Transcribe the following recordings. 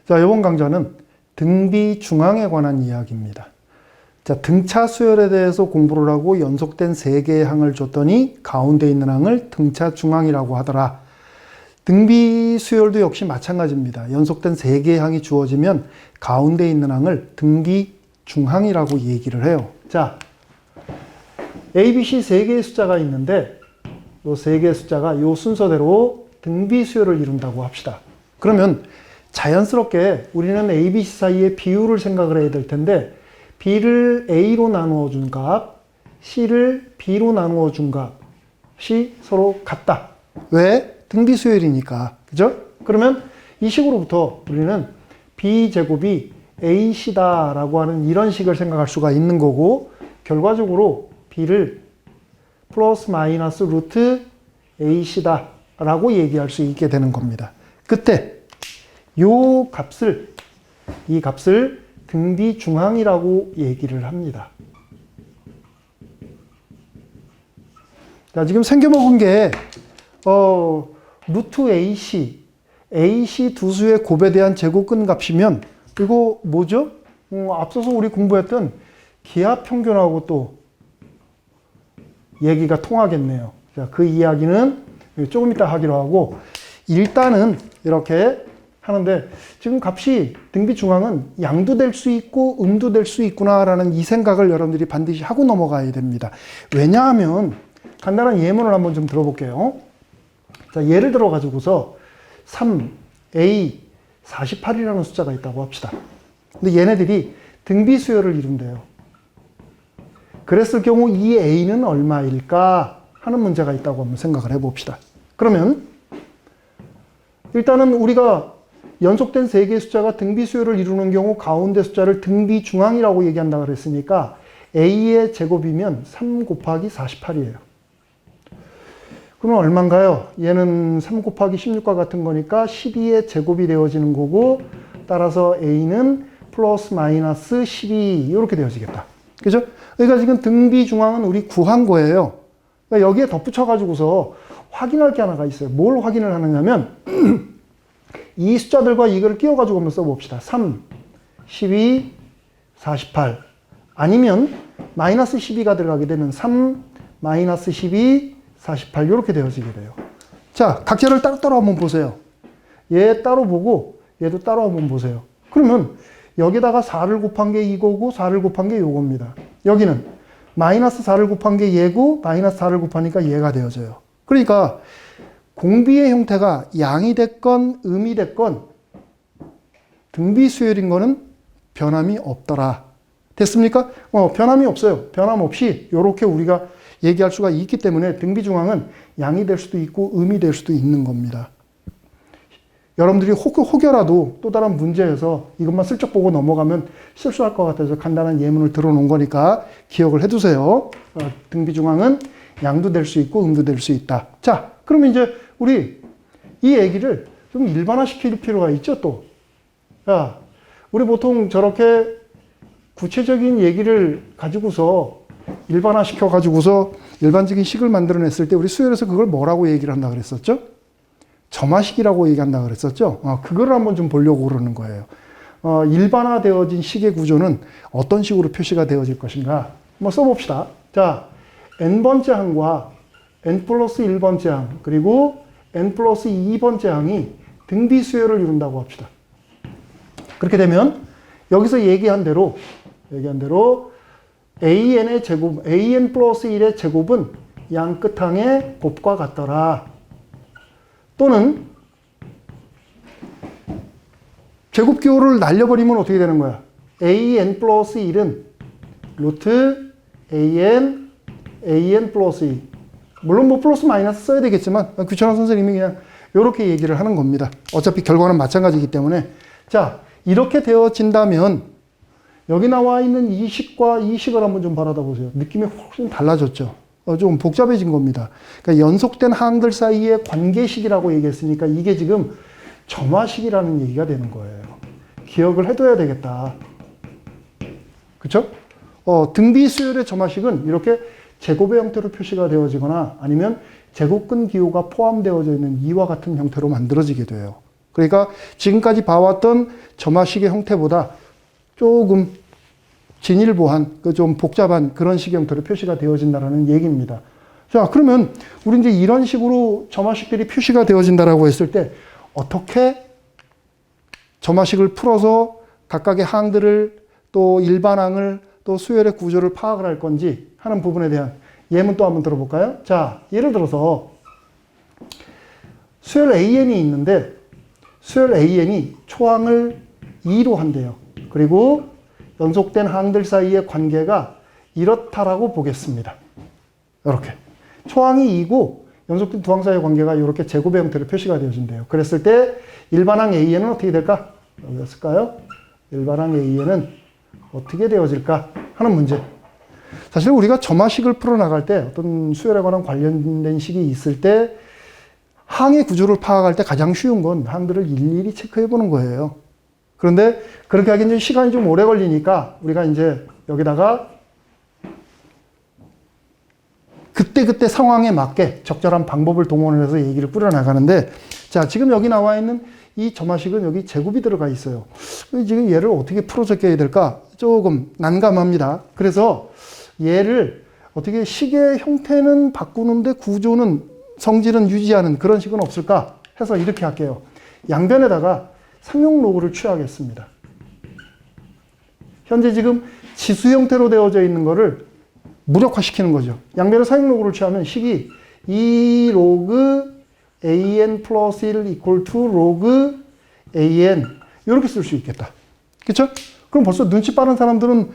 자, 이번 강좌는 등비 중앙에 관한 이야기입니다. 자, 등차 수열에 대해서 공부를 하고 연속된 3개의 항을 줬더니 가운데 있는 항을 등차 중항이라고 하더라. 등비 수열도 역시 마찬가지입니다. 연속된 3개의 항이 주어지면 가운데 있는 항을 등비 중항이라고 얘기를 해요. 자, A, B, C 3개의 숫자가 있는데 이 3개의 숫자가 이 순서대로 등비 수열을 이룬다고 합시다. 그러면 자연스럽게 우리는 A, B, C 사이의 비율을 생각을 해야 될 텐데 B를 A로 나누어 준 값, C를 B로 나누어 준 값이 서로 같다. 왜? 등비 수열이니까. 그죠? 그러면 이 식으로부터 우리는 B제곱이 AC다 라고 하는 이런 식을 생각할 수가 있는 거고, 결과적으로 B를 플러스 마이너스 루트 AC다 라고 얘기할 수 있게 되는 겁니다. 그때 이 값을 등비 중항이라고 얘기를 합니다. 자, 지금 생겨먹은 게 루트 AC 두 수의 곱에 대한 제곱근 값이면 이거 뭐죠? 앞서서 우리 공부했던 기하 평균하고 또 얘기가 통하겠네요. 자, 그 이야기는 조금 이따 하기로 하고, 일단은 이렇게 하는데, 지금 값이 등비 중항은 양도 될 수 있고 음도 될 수 있구나라는 이 생각을 여러분들이 반드시 하고 넘어가야 됩니다. 왜냐하면 간단한 예문을 한번 좀 들어볼게요. 자, 예를 들어 가지고서 3A 48이라는 숫자가 있다고 합시다. 근데 얘네들이 등비 수열을 이룬대요. 그랬을 경우 이 A는 얼마일까 하는 문제가 있다고 한번 생각을 해봅시다. 그러면 일단은 우리가 연속된 3개의 숫자가 등비 수열을 이루는 경우 가운데 숫자를 등비 중항이라고 얘기한다고 그랬으니까 A의 제곱이면 3 곱하기 48이에요. 그럼 얼마인가요? 얘는 3 곱하기 16과 같은 거니까 12의 제곱이 되어지는 거고, 따라서 A는 플러스 마이너스 12 이렇게 되어지겠다. 그죠? 그러니까 지금 등비 중항은 우리 구한 거예요. 그러니까 여기에 덧붙여가지고서 확인할 게 하나가 있어요. 뭘 확인을 하느냐면 이 숫자들과 이걸 끼워가지고 한번 써봅시다. 3, 12, 48 아니면 마이너스 12가 들어가게 되면 3, 마이너스 12, 48 이렇게 되어지게 돼요. 자, 각자를 따로따로 한번 보세요. 얘 따로 보고 얘도 따로 한번 보세요. 그러면 여기다가 4를 곱한 게 이거고 4를 곱한 게 요겁니다. 여기는 마이너스 4를 곱한 게 얘고 마이너스 4를 곱하니까 얘가 되어져요. 그러니까 공비의 형태가 양이 됐건 음이 됐건 등비 수열인 거는 변함이 없더라. 됐습니까? 변함이 없어요. 변함 없이 이렇게 우리가 얘기할 수가 있기 때문에 등비 중항은 양이 될 수도 있고 음이 될 수도 있는 겁니다. 여러분들이 혹여라도 또 다른 문제에서 이것만 슬쩍 보고 넘어가면 실수할 것 같아서 간단한 예문을 들어놓은 거니까 기억을 해두세요. 등비 중항은 양도 될 수 있고 음도 될 수 있다. 자, 그러면 이제 우리 이 얘기를 좀 일반화시킬 필요가 있죠, 또. 자, 우리 보통 저렇게 구체적인 얘기를 가지고서 일반화시켜 가지고서 일반적인 식을 만들어냈을 때 우리 수열에서 그걸 뭐라고 얘기를 한다 그랬었죠? 점화식이라고 얘기한다 그랬었죠? 그거를 한번 좀 보려고 그러는 거예요. 일반화되어진 식의 구조는 어떤 식으로 표시가 되어질 것인가? 한번 써봅시다. 자, n번째 항과 n 플러스 1번째 항, 그리고 n 플러스 2번째 항이 등비 수열을 이룬다고 합시다. 그렇게 되면 여기서 얘기한 대로 an의 제곱, an 플러스 1의 제곱은 양 끝항의 곱과 같더라. 또는 제곱 기호를 날려버리면 어떻게 되는 거야? an 플러스 1은 루트 an 플러스 2. 물론 뭐 플러스 마이너스 써야 되겠지만 귀찮은 선생님이 그냥 이렇게 얘기를 하는 겁니다. 어차피 결과는 마찬가지이기 때문에. 자, 이렇게 되어진다면 여기 나와 있는 이 식과 이 식을 한번 좀 바라다 보세요. 느낌이 훨씬 달라졌죠. 좀 복잡해진 겁니다. 그러니까 연속된 항들 사이의 관계식이라고 얘기했으니까 이게 지금 점화식이라는 얘기가 되는 거예요. 기억을 해둬야 되겠다. 그쵸? 등비 수열의 점화식은 이렇게 제곱의 형태로 표시가 되어지거나 아니면 제곱근 기호가 포함되어져 있는 이와 같은 형태로 만들어지게 돼요. 그러니까 지금까지 봐왔던 점화식의 형태보다 조금 진일보한, 좀 복잡한 그런 식의 형태로 표시가 되어진다는 얘기입니다. 자, 그러면 우리 이제 이런 식으로 점화식들이 표시가 되어진다라고 했을 때 어떻게 점화식을 풀어서 각각의 항들을 또 일반항을 또 수열의 구조를 파악을 할 건지 하는 부분에 대한 예문 또 한번 들어볼까요? 자, 예를 들어서 수열 AN이 있는데 수열 AN이 초항을 2로 한대요. 그리고 연속된 항들 사이의 관계가 이렇다라고 보겠습니다. 이렇게. 초항이 2고 연속된 두 항 사이의 관계가 이렇게 제곱의 형태로 표시가 되어진대요. 그랬을 때 일반항 AN은 어떻게 될까? 여기였을까요? 일반항 AN은 어떻게 되어질까? 하는 문제. 사실 우리가 점화식을 풀어나갈 때 어떤 수열에 관한 관련된 식이 있을 때 항의 구조를 파악할 때 가장 쉬운 건 항들을 일일이 체크해 보는 거예요. 그런데 그렇게 하기엔 시간이 좀 오래 걸리니까 우리가 이제 여기다가 그때그때 상황에 맞게 적절한 방법을 동원을 해서 얘기를 꾸려나가는데, 자, 지금 여기 나와 있는 이 점화식은 여기 제곱이 들어가 있어요. 지금 얘를 어떻게 풀어 적혀야 될까? 조금 난감합니다. 그래서 얘를 어떻게 식의 형태는 바꾸는데 구조는, 성질은 유지하는 그런 식은 없을까 해서 이렇게 할게요. 양변에다가 상용 로그를 취하겠습니다. 현재 지금 지수 형태로 되어져 있는 거를 무력화시키는 거죠. 양변에 상용 로그를 취하면 식이 2 로그 an 플러스 1 이퀄 투 로그 an 이렇게 쓸 수 있겠다. 그렇죠? 그럼 벌써 눈치 빠른 사람들은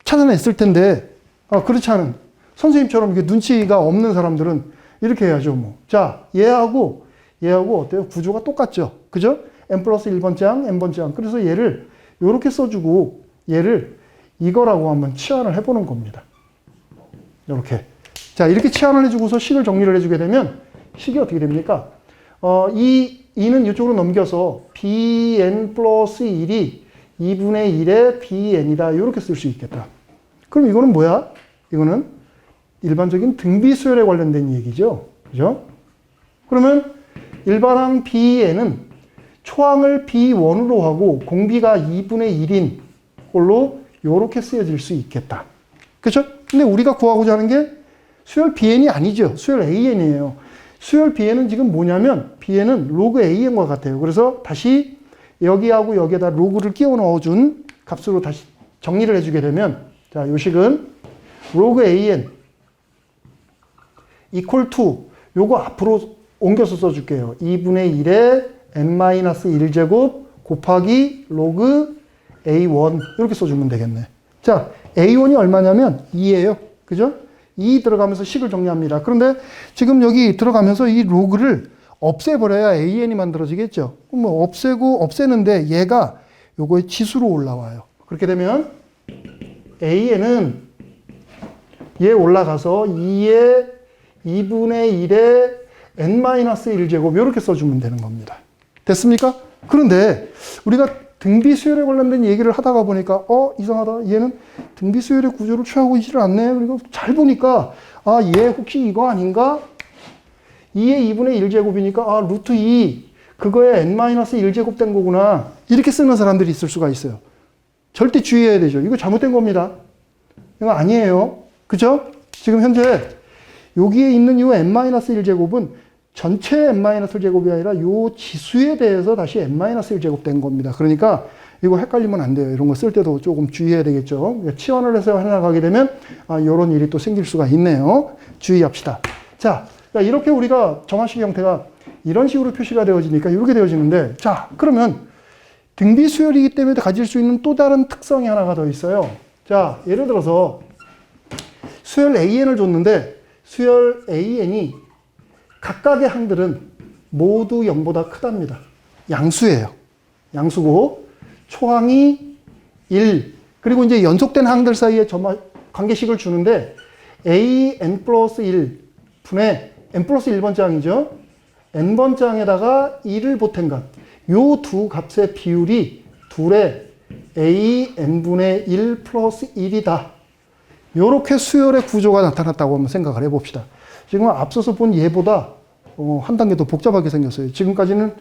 찾아냈을 텐데, 그렇지 않은 선생님처럼 이게 눈치가 없는 사람들은 이렇게 해야죠. 뭐. 자, 얘하고 어때요? 구조가 똑같죠. 그죠? n 플러스 1번째 항, n번째 항. 그래서 얘를 이렇게 써주고 얘를 이거라고 한번 치환을 해보는 겁니다. 이렇게. 자, 이렇게 치환을 해주고서 식을 정리를 해주게 되면 식이 어떻게 됩니까? 이는 이쪽으로 넘겨서 bn 플러스 1이 2분의 1의 bn이다. 이렇게 쓸 수 있겠다. 그럼 이거는 뭐야? 이거는 일반적인 등비수열에 관련된 얘기죠. 그죠? 그러면 일반항 bn은 초항을 b1으로 하고 공비가 2분의 1인 걸로 이렇게 쓰여질 수 있겠다. 그렇죠? 근데 우리가 구하고자 하는 게 수열 bn이 아니죠. 수열 an이에요. 수열 bn은 지금 뭐냐면 bn은 로그 an과 같아요. 그래서 다시 여기하고 여기에다 로그를 끼워 넣어준 값으로 다시 정리를 해주게 되면, 자, 요 식은 로그 an equal to 요거 앞으로 옮겨서 써줄게요. 2분의 1에 n-1제곱 곱하기 로그 a1 이렇게 써주면 되겠네. 자, a1이 얼마냐면 2예요. 그죠? 2 들어가면서 식을 정리합니다. 그런데 지금 여기 들어가면서 이 로그를 없애버려야 an이 만들어지겠죠. 그럼 뭐 없애는데 얘가 요거의 지수로 올라와요. 그렇게 되면 an은 얘 올라가서 2의 2분의 1의 n-1제곱 이렇게 써주면 되는 겁니다. 됐습니까? 그런데 우리가 등비수열에 관련된 얘기를 하다가 보니까 이상하다. 얘는 등비수열의 구조를 취하고 있지를 않네. 그리고 잘 보니까 얘 혹시 이거 아닌가? 2의 2분의 1제곱이니까 루트 2 그거에 n-1제곱 된 거구나. 이렇게 쓰는 사람들이 있을 수가 있어요. 절대 주의해야 되죠. 이거 잘못된 겁니다. 이거 아니에요. 그죠? 지금 현재 여기에 있는 이 n-1제곱은 전체 n-1제곱이 아니라 이 지수에 대해서 다시 n-1제곱 된 겁니다. 그러니까 이거 헷갈리면 안 돼요. 이런 거 쓸 때도 조금 주의해야 되겠죠. 치환을 해서 해나가게 되면 이런 일이 또 생길 수가 있네요. 주의합시다. 자, 이렇게 우리가 점화식 형태가 이런 식으로 표시가 되어지니까 이렇게 되어지는데, 자, 그러면 등비수열이기 때문에 가질 수 있는 또 다른 특성이 하나가 더 있어요. 자, 예를 들어서 수열 AN을 줬는데 수열 AN이 각각의 항들은 모두 0보다 크답니다. 양수예요. 양수고 초항이 1 그리고 이제 연속된 항들 사이에 관계식을 주는데 a n 플러스 1 분의 n 플러스 1번째 항이죠. n번째 항에다가 1을 보탠 것. 요 두 값의 비율이 둘의 a n분의 1 플러스 1이다. 요렇게 수열의 구조가 나타났다고 한번 생각을 해봅시다. 지금 앞서서 본 예보다 한 단계 더 복잡하게 생겼어요. 지금까지는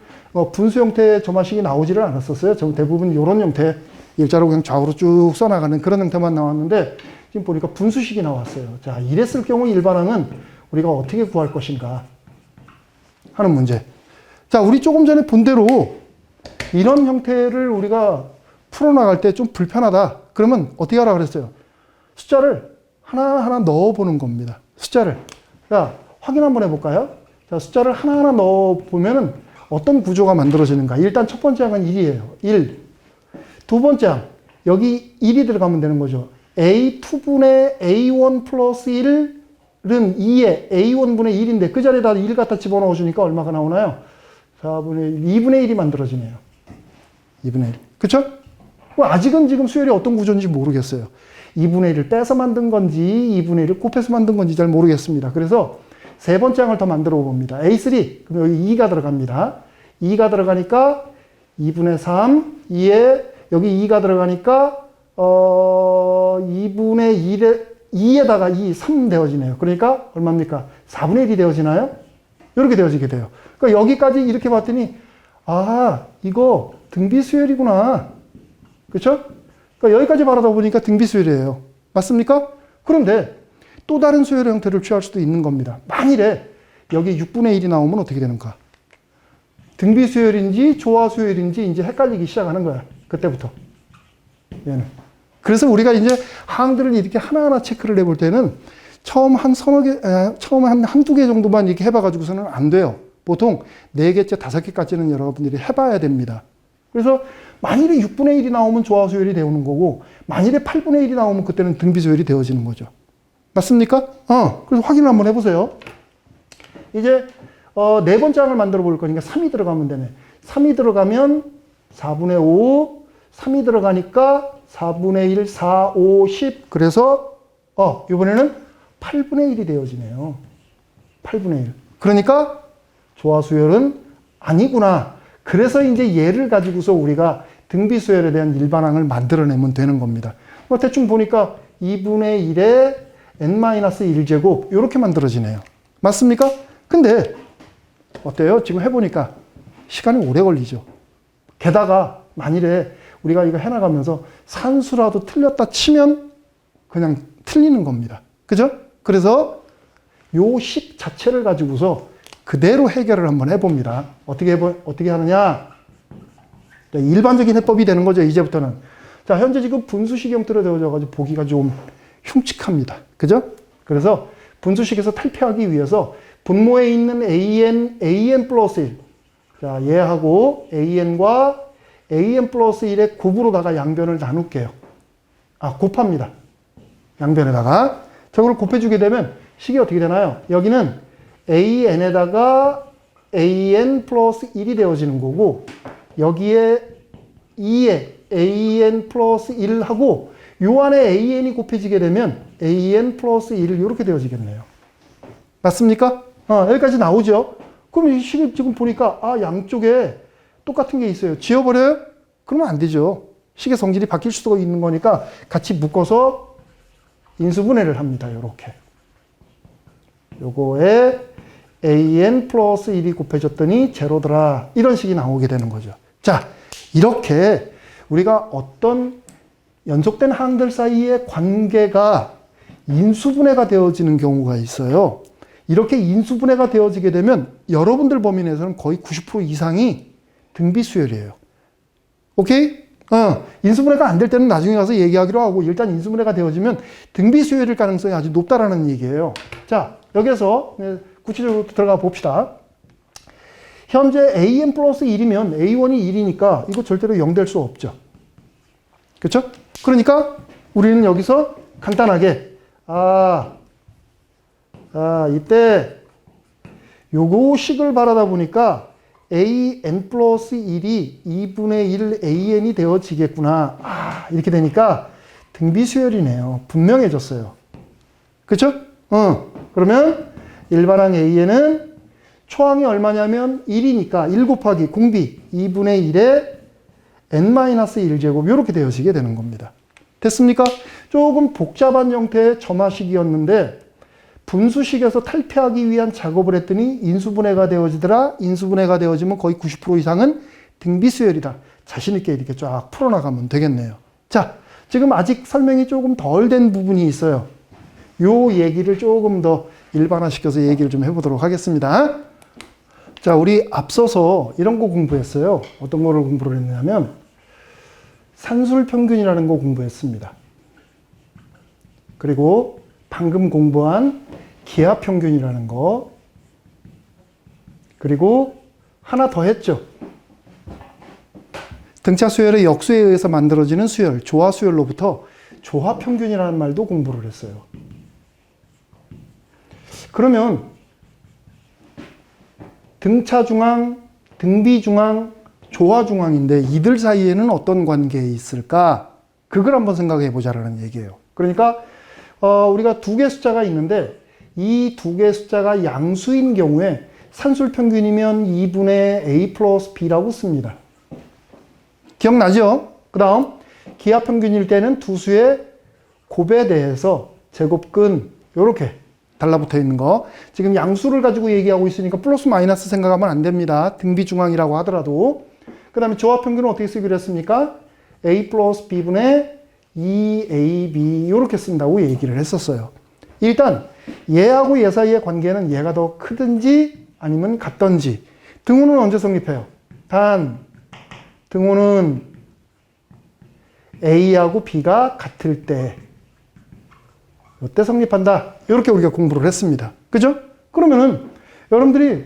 분수 형태의 점화식이 나오지를 않았었어요. 대부분 이런 형태, 일자로 그냥 좌우로 쭉 써나가는 그런 형태만 나왔는데 지금 보니까 분수식이 나왔어요. 자, 이랬을 경우 일반항은 우리가 어떻게 구할 것인가 하는 문제. 자, 우리 조금 전에 본 대로 이런 형태를 우리가 풀어나갈 때 좀 불편하다. 그러면 어떻게 하라 그랬어요? 숫자를 하나하나 넣어보는 겁니다. 숫자를. 자, 확인 한번 해볼까요? 자, 숫자를 하나하나 넣어보면은 어떤 구조가 만들어지는가. 일단 첫 번째 항은 1이에요. 1. 두 번째 항. 여기 1이 들어가면 되는 거죠. A2분의 A1 플러스 1은 2에 A1분의 1인데 그 자리에다 1 갖다 집어넣어 주니까 얼마가 나오나요? 4분의 1, 2분의 1이 만들어지네요. 2분의 1. 그쵸? 아직은 지금 수열이 어떤 구조인지 모르겠어요. 2분의 1을 빼서 만든 건지 2분의 1을 곱해서 만든 건지 잘 모르겠습니다. 그래서 세 번째 항을 더 만들어 봅니다. A3, 그럼 여기 2가 들어갑니다. 2가 들어가니까 2분의 3, 2에 여기 2가 들어가니까 2분의 1에 2에다가 2, 3 되어지네요. 그러니까 얼마입니까? 4분의 1이 되어지나요? 이렇게 되어지게 돼요. 그러니까 여기까지 이렇게 봤더니 아, 이거 등비수열이구나. 그렇죠? 그러니까 여기까지 바라다 보니까 등비수열이에요. 맞습니까? 그런데 또 다른 수열의 형태를 취할 수도 있는 겁니다. 만일에 여기 6분의 1이 나오면 어떻게 되는가? 등비수열인지 조화수열인지 이제 헷갈리기 시작하는 거야. 그때부터. 얘는. 그래서 우리가 이제 항들을 이렇게 하나하나 체크를 해볼 때는 처음 한 한두 개 정도만 이렇게 해봐가지고서는 안 돼요. 보통 4개째, 5개까지는 여러분들이 해봐야 됩니다. 그래서 만일에 6분의 1이 나오면 조화수열이 되는 거고, 만일에 8분의 1이 나오면 그때는 등비수열이 되어지는 거죠. 맞습니까? 그래서 확인을 한번 해보세요. 이제, 네 번째 항을 만들어 볼 거니까 3이 들어가면 되네. 3이 들어가면 4분의 5, 3이 들어가니까 4분의 1, 4, 5, 10. 그래서, 이번에는 8분의 1이 되어지네요. 8분의 1. 그러니까 조화수열은 아니구나. 그래서 이제 얘를 가지고서 우리가 등비수열에 대한 일반항을 만들어내면 되는 겁니다. 대충 보니까 2분의 1에 n-1제곱 이렇게 만들어지네요. 맞습니까? 근데 어때요? 지금 해보니까 시간이 오래 걸리죠. 게다가 만일에 우리가 이거 해나가면서 산수라도 틀렸다 치면 그냥 틀리는 겁니다. 그죠? 그래서 요 식 자체를 가지고서 그대로 해결을 한번 해봅니다. 어떻게 하느냐? 일반적인 해법이 되는 거죠, 이제부터는. 자, 현재 지금 분수식 형태로 되어져가지고 보기가 좀 흉측합니다. 그죠? 그래서 분수식에서 탈피하기 위해서 분모에 있는 an 플러스 1. 자, 얘하고 an과 an 플러스 1의 곱으로다가 양변을 나눌게요. 곱합니다. 양변에다가. 저걸 곱해주게 되면 식이 어떻게 되나요? 여기는 an에다가 an 플러스 1이 되어지는 거고, 여기에 2에 an 플러스 1을 하고, 요 안에 an이 곱해지게 되면 an 플러스 1 이렇게 되어지겠네요. 맞습니까? 여기까지 나오죠? 그럼 이 식을 지금 보니까, 양쪽에 똑같은 게 있어요. 지워버려요? 그러면 안 되죠. 식의 성질이 바뀔 수도 있는 거니까 같이 묶어서 인수분해를 합니다. 요렇게. 요거에 an 플러스 1이 곱해졌더니 제로더라. 이런 식이 나오게 되는 거죠. 자, 이렇게 우리가 어떤 연속된 항들 사이의 관계가 인수분해가 되어지는 경우가 있어요. 이렇게 인수분해가 되어지게 되면 여러분들 범위 내에서는 거의 90% 이상이 등비수열이에요. 오케이? 인수분해가 안 될 때는 나중에 가서 얘기하기로 하고, 일단 인수분해가 되어지면 등비수열일 가능성이 아주 높다라는 얘기예요. 자, 여기서 구체적으로 들어가 봅시다. 현재 an 플러스 1이면 a1이 1이니까 이거 절대로 0 될 수 없죠. 그렇죠? 그러니까 우리는 여기서 간단하게 이때 요거 식을 바라다 보니까 an 플러스 1이 2분의 1 an이 되어지겠구나. 이렇게 되니까 등비수열이네요. 분명해졌어요. 그렇죠? 그러면 일반항 an은 초항이 얼마냐면 1이니까 1 곱하기 공비 2분의 1에 n-1제곱 이렇게 되어지게 되는 겁니다. 됐습니까? 조금 복잡한 형태의 점화식이었는데 분수식에서 탈피하기 위한 작업을 했더니 인수분해가 되어지더라. 인수분해가 되어지면 거의 90% 이상은 등비수열이다. 자신 있게 이렇게 쫙 풀어나가면 되겠네요. 자, 지금 아직 설명이 조금 덜 된 부분이 있어요. 요 얘기를 조금 더 일반화시켜서 얘기를 좀 해보도록 하겠습니다. 자, 우리 앞서서 이런 거 공부했어요. 어떤 거를 공부를 했냐면 산술평균이라는 거 공부했습니다. 그리고 방금 공부한 기하평균이라는 거, 그리고 하나 더 했죠. 등차 수열의 역수에 의해서 만들어지는 수열, 조화 수열로부터 조화평균이라는 말도 공부를 했어요. 그러면 등차 중앙, 등비 중앙, 조화 중앙인데 이들 사이에는 어떤 관계에 있을까? 그걸 한번 생각해 보자라는 얘기예요. 그러니까 우리가 두 개 숫자가 있는데 이 두 개 숫자가 양수인 경우에 산술평균이면 2분의 a 플러스 b라고 씁니다. 기억나죠? 그 다음 기하평균일 때는 두 수의 곱에 대해서 제곱근 이렇게 달라붙어 있는 거. 지금 양수를 가지고 얘기하고 있으니까 플러스 마이너스 생각하면 안 됩니다. 등비중앙이라고 하더라도. 그 다음에 조합평균은 어떻게 쓰기로 했습니까? a 플러스 b분의 2ab 이렇게 쓴다고 얘기를 했었어요. 일단 얘하고 얘 사이의 관계는 얘가 더 크든지 아니면 같든지. 등호는 언제 성립해요? 단 등호는 a하고 b가 같을 때 이때 성립한다. 이렇게 우리가 공부를 했습니다. 그죠? 그러면은 여러분들이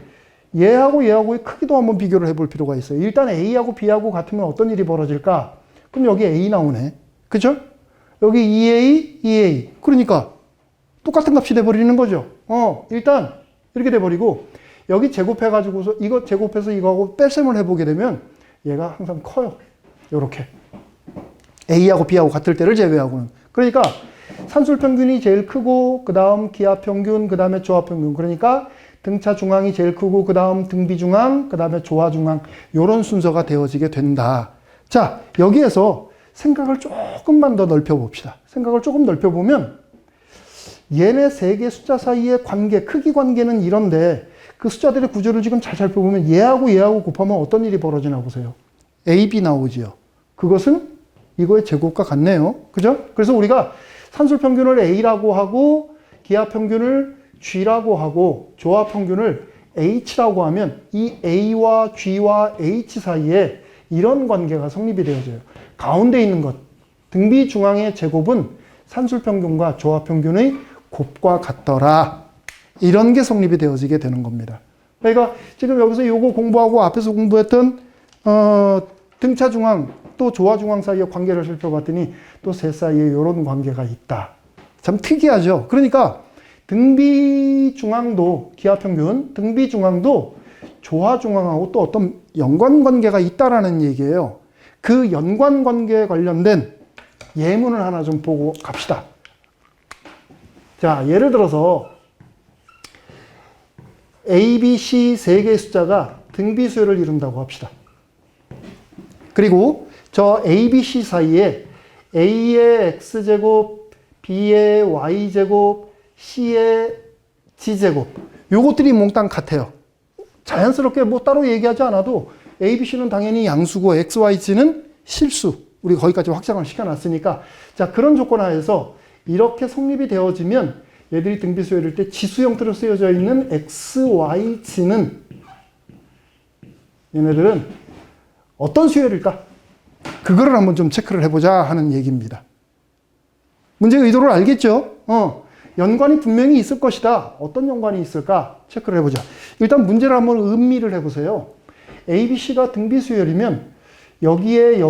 얘하고 얘하고의 크기도 한번 비교를 해볼 필요가 있어요. 일단 a하고 b하고 같으면 어떤 일이 벌어질까? 그럼 여기 a 나오네. 그죠? 여기 2a, 2a. 그러니까 똑같은 값이 돼버리는 거죠. 일단 이렇게 돼버리고 여기 제곱해가지고서 이거 제곱해서 이거하고 뺄셈을 해보게 되면 얘가 항상 커요. 요렇게. a하고 b하고 같을 때를 제외하고는. 그러니까 산술평균이 제일 크고 그 다음 기하평균, 그 다음에 조합평균. 그러니까 등차 중앙이 제일 크고 그 다음 등비중앙, 그 다음에 조화중앙. 이런 순서가 되어지게 된다. 자, 여기에서 생각을 조금만 더 넓혀봅시다. 생각을 조금 넓혀보면 얘네 세 개 숫자 사이의 관계, 크기 관계는 이런데 그 숫자들의 구조를 지금 잘 살펴보면 얘하고 얘하고 곱하면 어떤 일이 벌어지나 보세요. AB 나오지요. 그것은 이거의 제곱과 같네요. 그죠? 그래서 우리가 산술평균을 A라고 하고 기하평균을 G라고 하고 조합평균을 H라고 하면 이 A와 G와 H 사이에 이런 관계가 성립이 되어져요. 가운데 있는 것, 등비 중앙의 제곱은 산술평균과 조합평균의 곱과 같더라. 이런 게 성립이 되어지게 되는 겁니다. 그러니까 지금 여기서 요거 공부하고 앞에서 공부했던 등차 중앙 또 조화 중앙 사이의 관계를 살펴봤더니 또 셋 사이에 이런 관계가 있다. 참 특이하죠. 그러니까 등비 중앙도 기하평균, 등비 중앙도 조화 중앙하고 또 어떤 연관 관계가 있다라는 얘기예요. 그 연관 관계에 관련된 예문을 하나 좀 보고 갑시다. 자, 예를 들어서 A, B, C 세 개의 숫자가 등비수열을 이룬다고 합시다. 그리고 저 A, B, C 사이에 A의 X제곱, B의 Y제곱, C의 G제곱 요것들이 몽땅 같아요. 자연스럽게 뭐 따로 얘기하지 않아도 A, B, C는 당연히 양수고 X, Y, G는 실수. 우리 거기까지 확장을 시켜놨으니까 자 그런 조건 하에서 이렇게 성립이 되어지면 얘들이 등비수열일 때 지수 형태로 쓰여져 있는 X, Y, G는 얘네들은 어떤 수열일까? 그거를 한번 좀 체크를 해보자 하는 얘기입니다. 문제의 의도를 알겠죠? 연관이 분명히 있을 것이다. 어떤 연관이 있을까? 체크를 해보자. 일단 문제를 한번 음미를 해보세요. A, B, C가 등비수열이면 여기에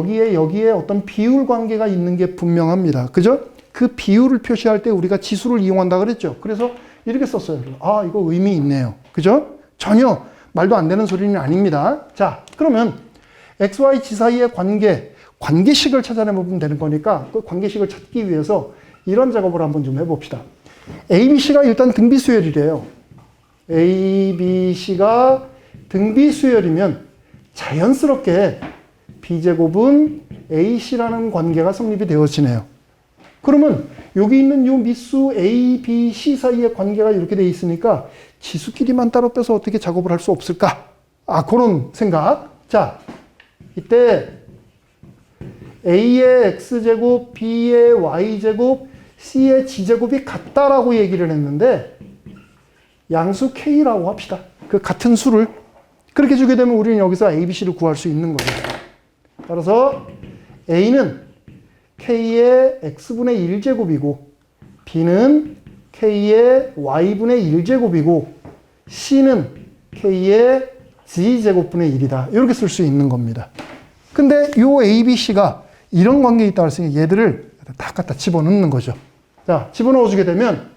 어떤 비율 관계가 있는 게 분명합니다. 그죠? 그 비율을 표시할 때 우리가 지수를 이용한다 그랬죠. 그래서 이렇게 썼어요. 아, 이거 의미 있네요. 그죠? 전혀 말도 안 되는 소리는 아닙니다. 자, 그러면 X, Y, G 사이의 관계식을 찾아내보면 되는 거니까 그 관계식을 찾기 위해서 이런 작업을 한번 좀 해봅시다. A, B, C가 일단 등비수열이래요. A, B, C가 등비수열이면 자연스럽게 B제곱은 AC라는 관계가 성립이 되어지네요. 그러면 여기 있는 요 밑수 A, B, C 사이의 관계가 이렇게 돼 있으니까 지수끼리만 따로 빼서 어떻게 작업을 할 수 없을까? 그런 생각. 자, 이때 A의 X제곱, B의 Y제곱, C의 G제곱이 같다라고 얘기를 했는데 양수 K라고 합시다. 그 같은 수를. 그렇게 주게 되면 우리는 여기서 A, B, C를 구할 수 있는 거예요. 따라서 A는 K의 X분의 1제곱이고 B는 K의 Y분의 1제곱이고 C는 K의 G제곱분의 1이다. 이렇게 쓸 수 있는 겁니다. 근데 요 A, B, C가 이런 관계에 있다고 했으니까 얘들을 다 갖다 집어넣는 거죠. 자, 집어넣어 주게 되면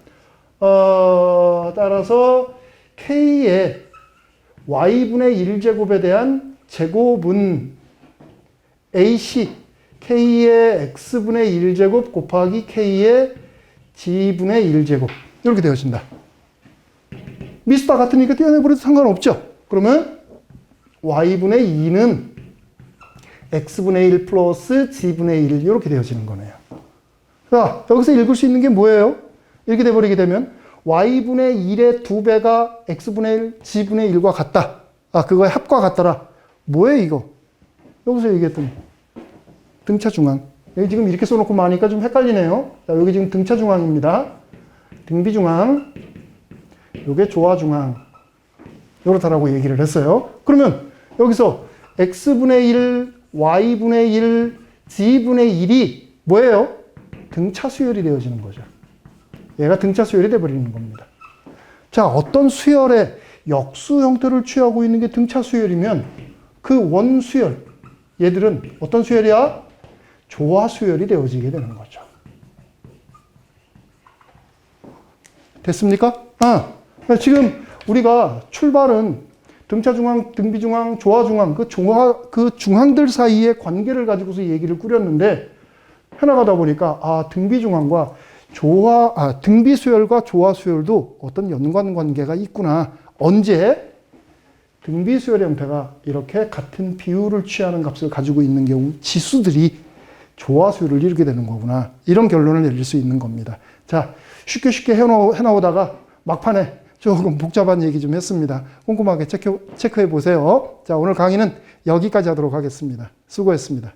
따라서 K의 Y분의 1제곱에 대한 제곱은 AC K의 X분의 1제곱 곱하기 K의 G분의 1제곱 이렇게 되어진다. 미수 다 같으니까 떼어내버려도 상관없죠. 그러면 Y분의 2는 X분의 1 플러스 G분의 1 이렇게 되어지는 거네요. 자, 여기서 읽을 수 있는 게 뭐예요? 이렇게 돼버리게 되면 Y분의 1의 2배가 X분의 1, G분의 1과 같다. 그거의 합과 같더라. 뭐예요 이거? 여기서 얘기했던 등차 중앙. 여기 지금 이렇게 써놓고 마니까 좀 헷갈리네요. 자, 여기 지금 등차 중앙입니다. 등비 중앙. 요게 조화 중앙. 요렇다라고 얘기를 했어요. 그러면 여기서 X분의 1, Y분의 1, G분의 1이 뭐예요? 등차 수열이 되어지는 거죠. 얘가 등차 수열이 되어버리는 겁니다. 자, 어떤 수열의 역수 형태를 취하고 있는 게 등차 수열이면 그 원수열, 얘들은 어떤 수열이야? 조화 수열이 되어지게 되는 거죠. 됐습니까? 지금 우리가 출발은 등차 중앙, 등비 중앙, 조화 중앙, 그 중앙들 사이의 관계를 가지고서 얘기를 꾸렸는데 해나가다 보니까 등비 중앙과 등비 수열과 조화 수열도 어떤 연관 관계가 있구나. 언제? 등비 수열 형태가 이렇게 같은 비율을 취하는 값을 가지고 있는 경우 지수들이 조화 수열을 이루게 되는 거구나. 이런 결론을 내릴 수 있는 겁니다. 자, 쉽게 해나오다가 막판에 조금 복잡한 얘기 좀 했습니다. 꼼꼼하게 체크해 보세요. 자, 오늘 강의는 여기까지 하도록 하겠습니다. 수고했습니다.